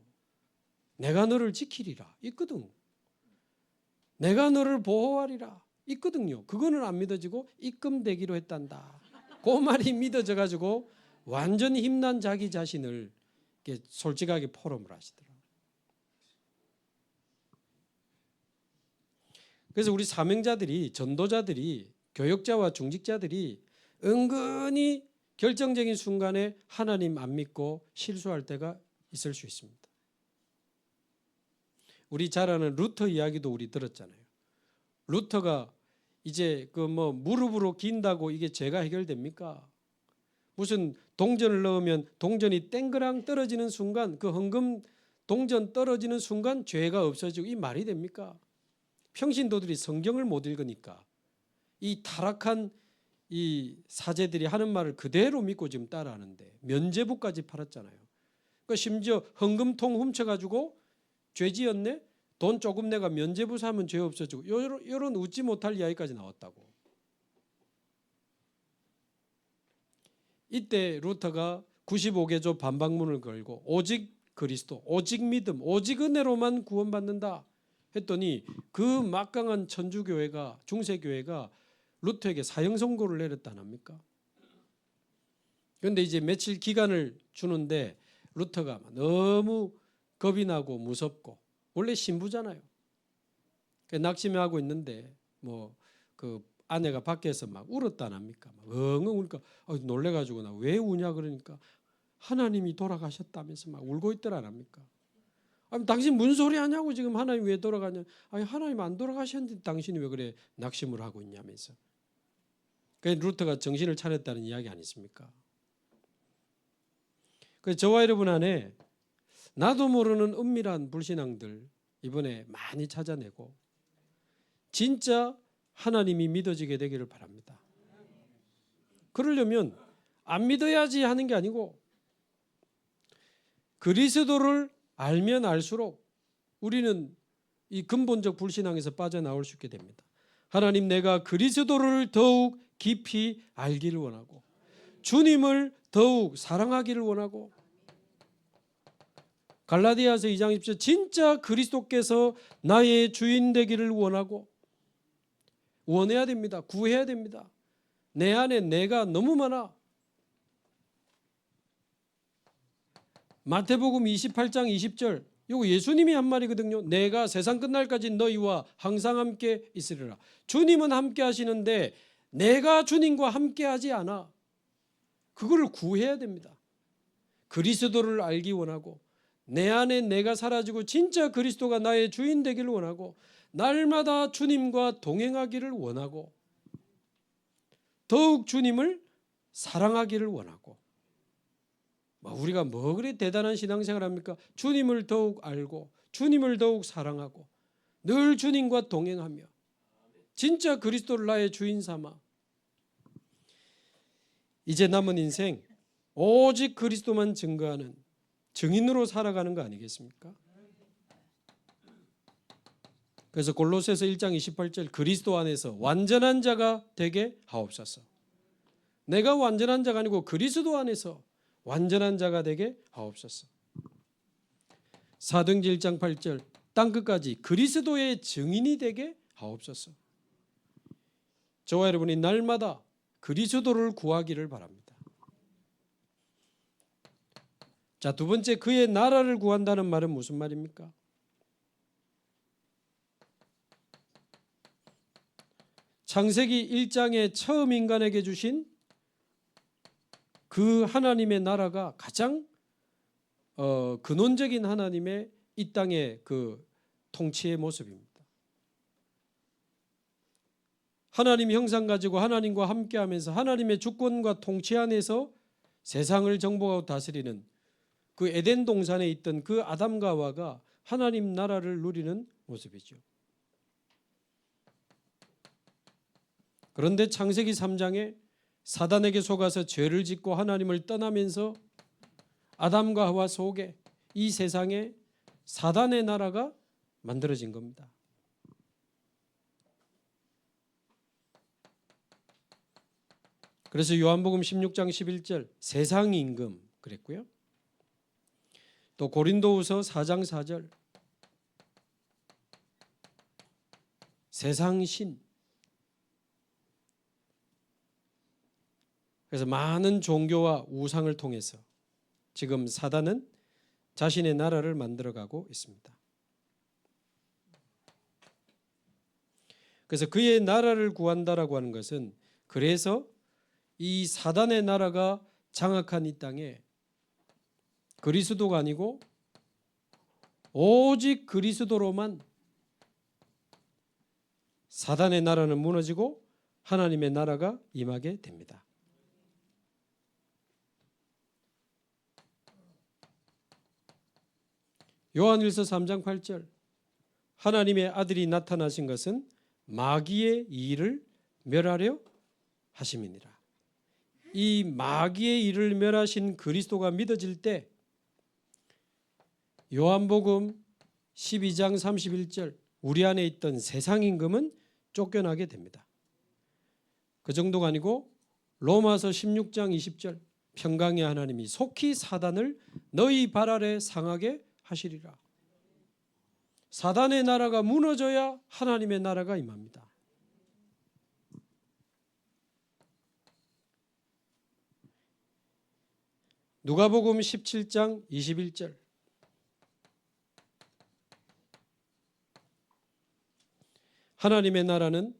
Speaker 2: 내가 너를 지키리라 있거든. 내가 너를 보호하리라 있거든요. 그거는 안 믿어지고 입금되기로 했단다. 그 말이 믿어져 가지고 완전히 힘난 자기 자신을 이렇게 솔직하게 포럼을 하시더라고요. 그래서 우리 사명자들이, 전도자들이, 교역자와 중직자들이 은근히 결정적인 순간에 하나님 안 믿고 실수할 때가 있을 수 있습니다. 우리 잘 아는 루터 이야기도 우리 들었잖아요. 루터가 이제 그 뭐 무릎으로 긴다고 이게 죄가 해결됩니까? 무슨 동전을 넣으면 동전이 땡그랑 떨어지는 순간, 그 헌금 동전 떨어지는 순간 죄가 없어지고, 이 말이 됩니까? 평신도들이 성경을 못 읽으니까 이 타락한 이 사제들이 하는 말을 그대로 믿고 지금 따라하는데 면죄부까지 팔았잖아요. 그러니까 심지어 헌금통 훔쳐가지고 죄 지었네? 돈 조금 내가 면죄부 사면 죄 없어지고, 이런 웃지 못할 이야기까지 나왔다고. 이때 루터가 95개조 반박문을 걸고 오직 그리스도, 오직 믿음, 오직 은혜로만 구원받는다 했더니 그 막강한 천주교회가, 중세교회가 루터에게 사형 선고를 내렸다 안 합니까? 그런데 이제 며칠 기간을 주는데 루터가 너무 겁이 나고 무섭고, 원래 신부잖아요. 낙심하고 있는데 뭐 그 아내가 밖에서 막 울었다 안 합니까? 막 엉엉 우니까 놀래가지고 나 왜 우냐 그러니까 하나님이 돌아가셨다면서 막 울고 있더라 안 합니까? 아니, 당신 무슨 소리 하냐고, 지금 하나님 왜 돌아가냐? 아니, 하나님 안 돌아가셨는데 당신이 왜 그래 낙심을 하고 있냐면서. 그래서 루터가 정신을 차렸다는 이야기 아니십니까? 그래서 저와 여러분 안에 나도 모르는 은밀한 불신앙들 이번에 많이 찾아내고 진짜 하나님이 믿어지게 되기를 바랍니다. 그러려면 안 믿어야지 하는 게 아니고 그리스도를 알면 알수록 우리는 이 근본적 불신앙에서 빠져나올 수 있게 됩니다. 하나님, 내가 그리스도를 더욱 깊이 알기를 원하고 주님을 더욱 사랑하기를 원하고, 갈라디아서 2장 10절 진짜 그리스도께서 나의 주인 되기를 원해야 됩니다. 구해야 됩니다. 내 안에 내가 너무 많아. 마태복음 28장 20절 이거 예수님이 한 말이거든요. 내가 세상 끝날까지 너희와 항상 함께 있으리라. 주님은 함께 하시는데 내가 주님과 함께 하지 않아. 그걸 구해야 됩니다. 그리스도를 알기 원하고 내 안에 내가 사라지고 진짜 그리스도가 나의 주인 되기를 원하고 날마다 주님과 동행하기를 원하고 더욱 주님을 사랑하기를 원하고, 우리가 뭐 그리 대단한 신앙생활 합니까? 주님을 더욱 알고 주님을 더욱 사랑하고 늘 주님과 동행하며 진짜 그리스도를 나의 주인 삼아 이제 남은 인생 오직 그리스도만 증거하는 증인으로 살아가는 거 아니겠습니까? 그래서 골로새서 1장 28절 그리스도 안에서 완전한 자가 되게 하옵소서. 내가 완전한 자가 아니고 그리스도 안에서 완전한 자가 되게 하옵소서. 사도행전 1장 8절 땅끝까지 그리스도의 증인이 되게 하옵소서. 저와 여러분이 날마다 그리스도를 구하기를 바랍니다. 자, 두 번째, 그의 나라를 구한다는 말은 무슨 말입니까? 창세기 1장에 처음 인간에게 주신 그 하나님의 나라가 가장 근원적인 하나님의 이 땅의 그 통치의 모습입니다. 하나님 형상 가지고 하나님과 함께하면서 하나님의 주권과 통치 안에서 세상을 정복하고 다스리는 그 에덴 동산에 있던 그 아담과 하와가 하나님 나라를 누리는 모습이죠. 그런데 창세기 3장에 사단에게 속아서 죄를 짓고 하나님을 떠나면서 아담과 하와 속에 이 세상에 사단의 나라가 만들어진 겁니다. 그래서 요한복음 16장 11절 세상 임금 그랬고요. 또 고린도후서 4장 4절 세상 신. 그래서 많은 종교와 우상을 통해서 지금 사단은 자신의 나라를 만들어가고 있습니다. 그래서 그의 나라를 구한다라고 하는 것은 그래서 이 사단의 나라가 장악한 이 땅에 그리스도가 아니고 오직 그리스도로만 사단의 나라는 무너지고 하나님의 나라가 임하게 됩니다. 요한일서 3장 8절 하나님의 아들이 나타나신 것은 마귀의 일을 멸하려 하심이니라. 이 마귀의 일을 멸하신 그리스도가 믿어질 때 요한복음 12장 31절 우리 안에 있던 세상 임금은 쫓겨나게 됩니다. 그 정도가 아니고 로마서 16장 20절 평강의 하나님이 속히 사단을 너희 발 아래 상하게 하시리라. 사단의 나라가 무너져야 하나님의 나라가 임합니다. 누가복음 17장 21절 하나님의 나라는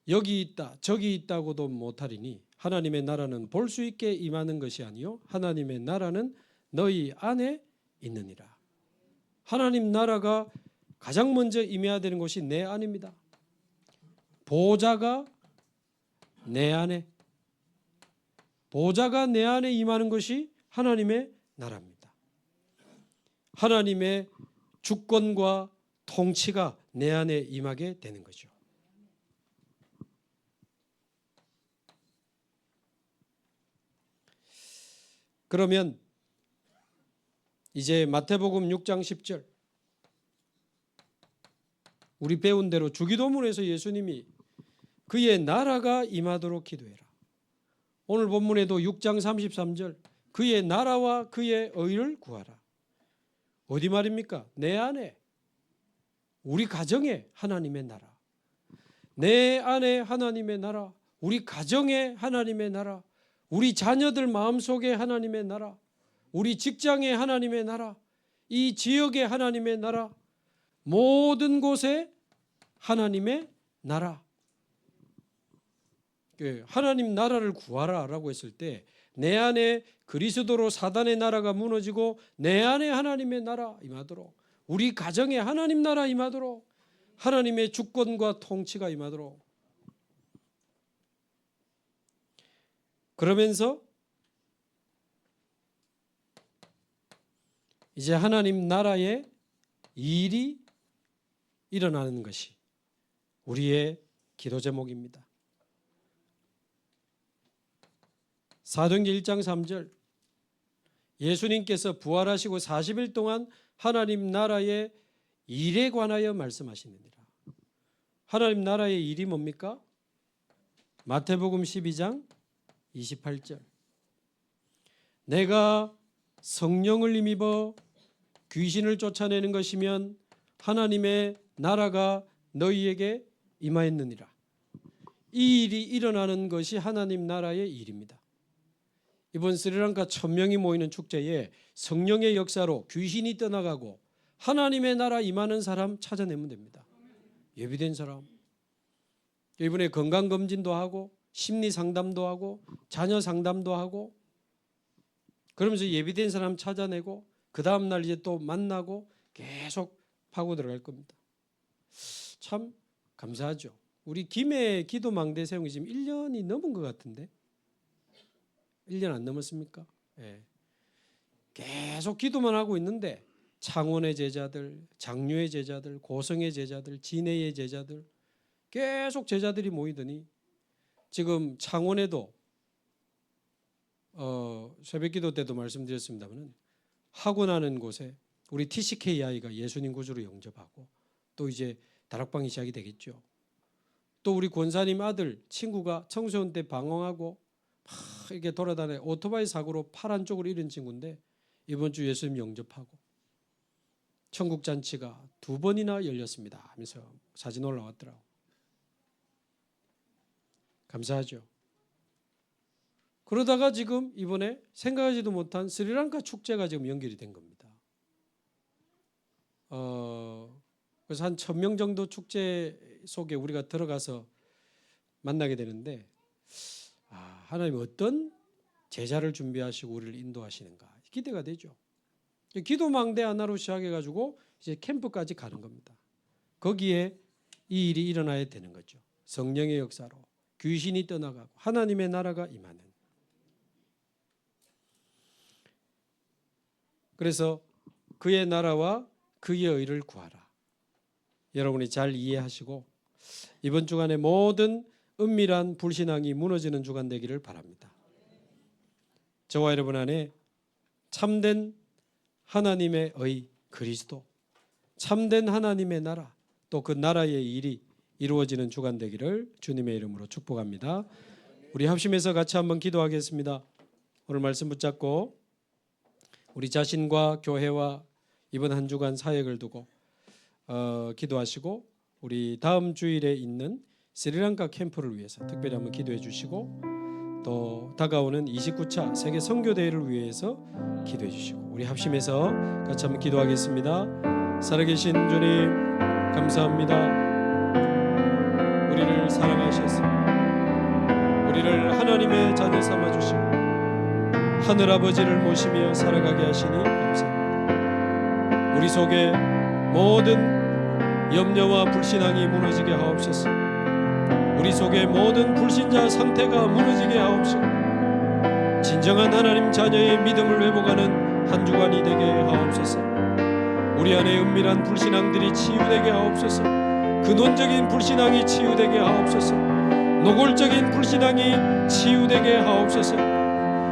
Speaker 2: 여기 있다 저기 있다고도 못하리니 하나님의 나라는 볼 수 있게 임하는 것이 아니요 하나님의 나라는 너희 안에 있느니라. 하나님 나라가 가장 먼저 임해야 되는 곳이 내 안입니다. 보좌가 내 안에 보좌가 내 안에 임하는 것이 하나님의 나라입니다. 하나님의 주권과 통치가 내 안에 임하게 되는 거죠. 그러면 이제 마태복음 6장 10절 우리 배운 대로 주기도문에서 예수님이 그의 나라가 임하도록 기도해라. 오늘 본문에도 6장 33절 그의 나라와 그의 의를 구하라. 어디 말입니까? 내 안에 우리 가정에 하나님의 나라, 내 안에 하나님의 나라, 우리 가정에 하나님의 나라, 우리 자녀들 마음속에 하나님의 나라, 우리 직장에 하나님의 나라, 이 지역에 하나님의 나라, 모든 곳에 하나님의 나라. 하나님 나라를 구하라라고 했을 때 내 안에 그리스도로 사단의 나라가 무너지고 내 안에 하나님의 나라 임하도록 우리 가정에 하나님 나라 임하도록 하나님의 주권과 통치가 임하도록 그러면서 이제 하나님 나라의 일이 일어나는 것이 우리의 기도 제목입니다. 사도행전 1장 3절 예수님께서 부활하시고 40일 동안 하나님 나라의 일에 관하여 말씀하시느니라. 하나님 나라의 일이 뭡니까? 마태복음 12장 28절 내가 성령을 힘입어 귀신을 쫓아내는 것이면 하나님의 나라가 너희에게 임하였느니라. 이 일이 일어나는 것이 하나님 나라의 일입니다. 이번 스리랑카 1000명이 모이는 축제에 성령의 역사로 귀신이 떠나가고 하나님의 나라 임하는 사람 찾아내면 됩니다. 예비된 사람. 이번에 건강검진도 하고 심리상담도 하고 자녀 상담도 하고 그러면서 예비된 사람 찾아내고 그 다음날 이제 또 만나고 계속 파고 들어갈 겁니다. 참 감사하죠. 우리 김해 기도망대 세운 게 지금 1년이 넘은 것 같은데 1년 안 넘었습니까? 예. 계속 기도만 하고 있는데 창원의 제자들, 장류의 제자들, 고성의 제자들, 진해의 제자들 계속 제자들이 모이더니 지금 창원에도 새벽기도 때도 말씀드렸습니다만 하고 나는 곳에 우리 TCKI가 예수님 구주로 영접하고 또 이제 다락방이 시작이 되겠죠. 또 우리 권사님 아들 친구가 청소년 때 방황하고 막 이렇게 돌아다녀 오토바이 사고로 팔 한쪽으로 잃은 친구인데 이번 주 예수님 영접하고 천국 잔치가 2번이나 열렸습니다 하면서 사진 올라왔더라고. 감사하죠. 그러다가 지금 이번에 생각하지도 못한 스리랑카 축제가 지금 연결이 된 겁니다. 그래서 한 1,000명 정도 축제 속에 우리가 들어가서 만나게 되는데 하나님 어떤 제자를 준비하시고 우리를 인도하시는가 기대가 되죠. 기도망대 하나로 시작해가지고 이제 캠프까지 가는 겁니다. 거기에 이 일이 일어나야 되는 거죠. 성령의 역사로 귀신이 떠나가고 하나님의 나라가 임하는. 그래서 그의 나라와 그의 의를 구하라. 여러분이 잘 이해하시고 이번 주간에 모든 은밀한 불신앙이 무너지는 주간 되기를 바랍니다. 저와 여러분 안에 참된 하나님의 의 그리스도, 참된 하나님의 나라, 또 그 나라의 일이 이루어지는 주간 되기를 주님의 이름으로 축복합니다. 우리 합심해서 같이 한번 기도하겠습니다. 오늘 말씀 붙잡고 우리 자신과 교회와 이번 한 주간 사역을 두고 기도하시고 우리 다음 주일에 있는 스리랑카 캠프를 위해서 특별히 한번 기도해 주시고 또 다가오는 29차 세계 선교대회를 위해서 기도해 주시고 우리 합심해서 같이 한번 기도하겠습니다. 살아계신 주님 감사합니다. 우리를 사랑하셔서 우리를 하나님의 자녀 삼아주시고 하늘아버지를 모시며 살아가게 하시니 감사합니다. 우리 속에 모든 염려와 불신앙이 무너지게 하옵소서. 우리 속에 모든 불신자 상태가 무너지게 하옵시고 진정한 하나님 자녀의 믿음을 회복하는 한 주간이 되게 하옵소서. 우리 안에 은밀한 불신앙들이 치유되게 하옵소서. 근원적인 불신앙이 치유되게 하옵소서. 노골적인 불신앙이 치유되게 하옵소서.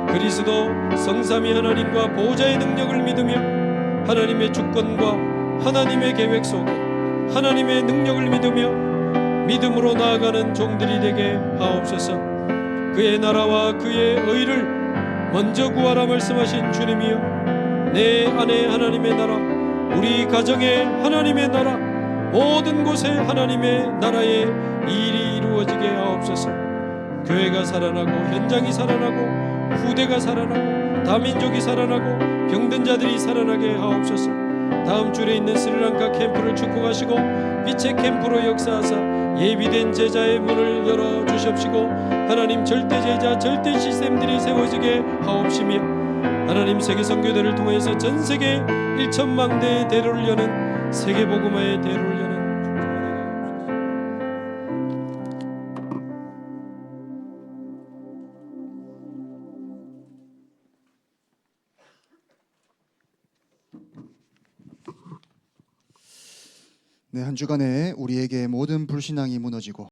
Speaker 2: 그리스도 성삼위 하나님과 보호자의 능력을 믿으며 하나님의 주권과 하나님의 계획 속에 하나님의 능력을 믿으며 믿음으로 나아가는 종들이 되게 하옵소서. 그의 나라와 그의 의를 먼저 구하라 말씀하신 주님이여, 내 안에 하나님의 나라, 우리 가정에 하나님의 나라, 모든 곳에 하나님의 나라의 일이 이루어지게 하옵소서. 교회가 살아나고 현장이 살아나고 후대가 살아나고 다민족이 살아나고 병든 자들이 살아나게 하옵소서. 다음 주에 있는 스리랑카 캠프를 축복하시고 빛의 캠프로 역사하사 예비된 제자의 문을 열어주시옵시고 하나님 절대 제자 절대 시스템들이 세워지게 하옵시며 하나님 세계 선교대를 통해서 전 세계 1천만 대의 대로를 여는 세계 복음화의 대로를 여는
Speaker 1: 네, 한 주간에 우리에게 모든 불신앙이 무너지고